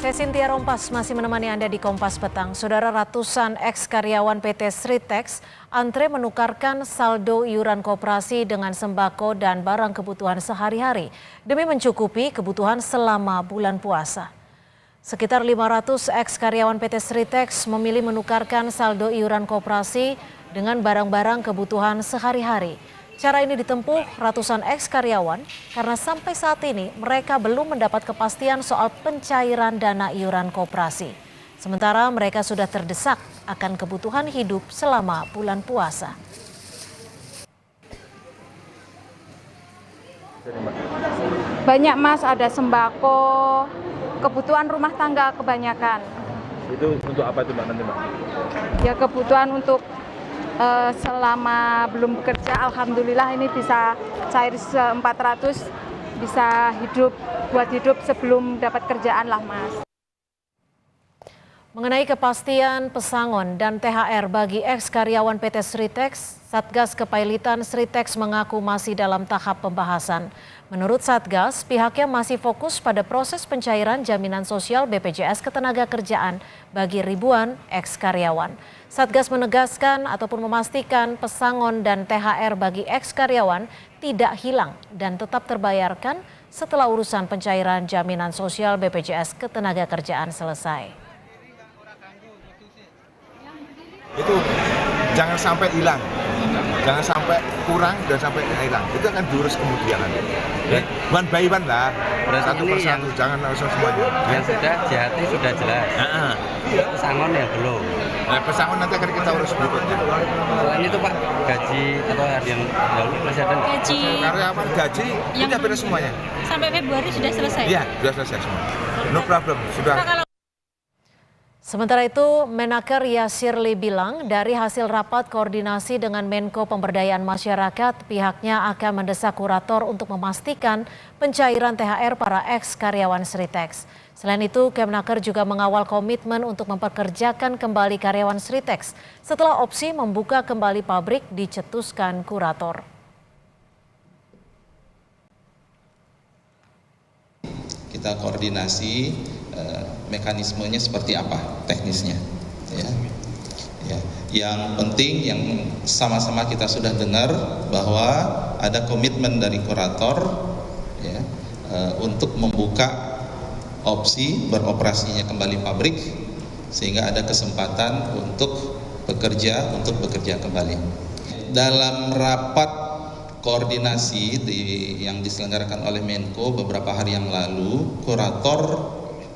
Saya Cynthia Rompas masih menemani Anda di Kompas Petang. Saudara, ratusan ex-karyawan PT Sritex antre menukarkan saldo iuran koperasi dengan sembako dan barang kebutuhan sehari-hari demi mencukupi kebutuhan selama bulan puasa. Sekitar 500 ex-karyawan PT Sritex memilih menukarkan saldo iuran koperasi dengan barang-barang kebutuhan sehari-hari. Cara ini ditempuh ratusan ex-karyawan karena sampai saat ini mereka belum mendapat kepastian soal pencairan dana iuran koperasi. Sementara mereka sudah terdesak akan kebutuhan hidup selama bulan puasa. Banyak Mas, ada sembako, kebutuhan rumah tangga kebanyakan. Itu untuk apa itu Mbak nanti Mbak? Ya kebutuhan untuk selama belum bekerja, alhamdulillah ini bisa cair 400, bisa buat hidup sebelum dapat kerjaan lah Mas. Mengenai kepastian pesangon dan THR bagi ex-karyawan PT Sritex, Satgas Kepailitan Sritex mengaku masih dalam tahap pembahasan. Menurut Satgas, pihaknya masih fokus pada proses pencairan jaminan sosial BPJS Ketenagakerjaan bagi ribuan ex-karyawan. Satgas menegaskan ataupun memastikan pesangon dan THR bagi ex-karyawan tidak hilang dan tetap terbayarkan setelah urusan pencairan jaminan sosial BPJS Ketenagakerjaan selesai. Itu jangan sampai hilang, jangan sampai kurang dan sampai hilang. Itu akan diurus kemudian nanti. One by one lah, satu persatu, jangan langsung semuanya. Yang sudah JHT sudah jelas, pesangon yang belum. Nah, pesangon nanti akan kita urus berikutnya. Selain itu Pak, gaji atau yang dahulu masih ada nggak? Gaji Karyawan gaji yang kita beres semuanya. sampai Februari sudah selesai? Iya, sudah selesai semua. No problem, sudah. Sementara itu, Menaker Yasirli bilang dari hasil rapat koordinasi dengan Menko Pemberdayaan Masyarakat, pihaknya akan mendesak kurator untuk memastikan pencairan THR para ex-karyawan Sritex. Selain itu, Kemenaker juga mengawal komitmen untuk mempekerjakan kembali karyawan Sritex setelah opsi membuka kembali pabrik dicetuskan kurator. Kita koordinasi mekanismenya seperti apa teknisnya ya. Yang penting yang sama-sama kita sudah dengar bahwa ada komitmen dari kurator ya, untuk membuka opsi beroperasinya kembali pabrik sehingga ada kesempatan untuk bekerja kembali. Dalam rapat koordinasi yang diselenggarakan oleh Menko beberapa hari yang lalu, kurator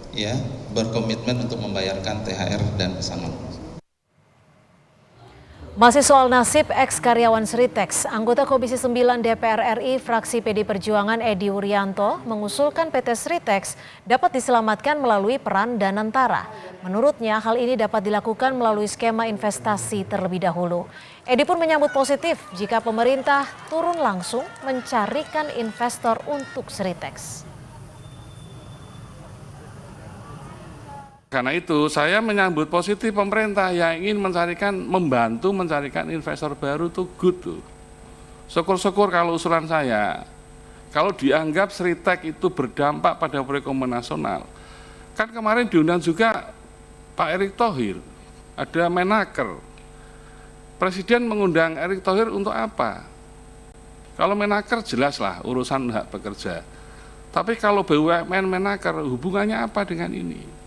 ya berkomitmen untuk membayarkan THR dan pesangon. Masih soal nasib ex-karyawan Sritex, anggota Komisi 9 DPR RI fraksi PD Perjuangan Edi Wuryanto mengusulkan PT Sritex dapat diselamatkan melalui peran Danantara. Menurutnya hal ini dapat dilakukan melalui skema investasi terlebih dahulu. Edi pun menyambut positif jika pemerintah turun langsung mencarikan investor untuk Sritex. Karena itu saya menyambut positif pemerintah yang ingin membantu mencarikan investor baru tuh good tuh. Syukur-syukur kalau usulan saya, kalau dianggap Sritex itu berdampak pada perekonomian nasional. Kan kemarin diundang juga Pak Erick Thohir, ada Menaker. Presiden mengundang Erick Thohir untuk apa? Kalau Menaker jelaslah urusan hak pekerja. Tapi kalau BUMN Menaker hubungannya apa dengan ini?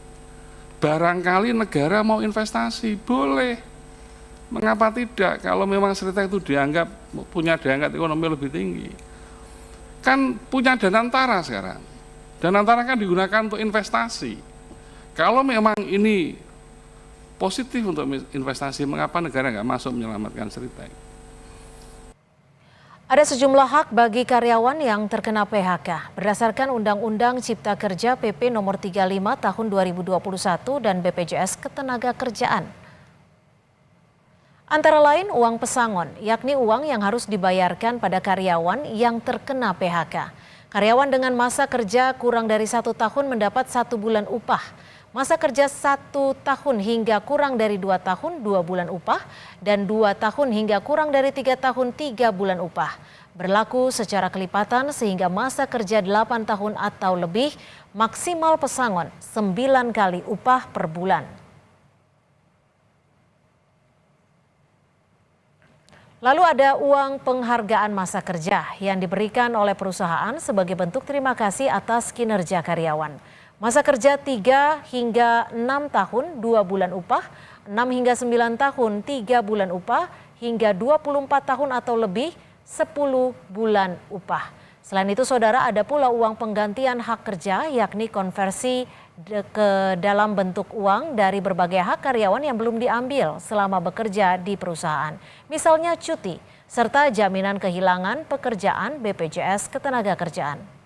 Barangkali negara mau investasi, boleh. Mengapa tidak? Kalau memang Sritex itu punya diangkat ekonomi lebih tinggi. Kan punya Danantara sekarang. Danantara kan digunakan untuk investasi. Kalau memang ini positif untuk investasi, mengapa negara nggak masuk menyelamatkan Sritex? Ada sejumlah hak bagi karyawan yang terkena PHK. Berdasarkan Undang-Undang Cipta Kerja PP Nomor 35 Tahun 2021 dan BPJS Ketenagakerjaan. Antara lain uang pesangon, yakni uang yang harus dibayarkan pada karyawan yang terkena PHK. Karyawan dengan masa kerja kurang dari 1 tahun mendapat 1 bulan upah. Masa kerja 1 tahun hingga kurang dari 2 tahun 2 bulan upah dan 2 tahun hingga kurang dari 3 tahun 3 bulan upah. berlaku secara kelipatan sehingga masa kerja 8 tahun atau lebih, maksimal pesangon 9 kali upah per bulan. Lalu ada uang penghargaan masa kerja yang diberikan oleh perusahaan sebagai bentuk terima kasih atas kinerja karyawan. Masa kerja 3 hingga 6 tahun 2 bulan upah, 6 hingga 9 tahun 3 bulan upah, hingga 24 tahun atau lebih 10 bulan upah. Selain itu saudara, ada pula uang penggantian hak kerja yakni konversi ke dalam bentuk uang dari berbagai hak karyawan yang belum diambil selama bekerja di perusahaan. Misalnya cuti, serta jaminan kehilangan pekerjaan BPJS Ketenagakerjaan.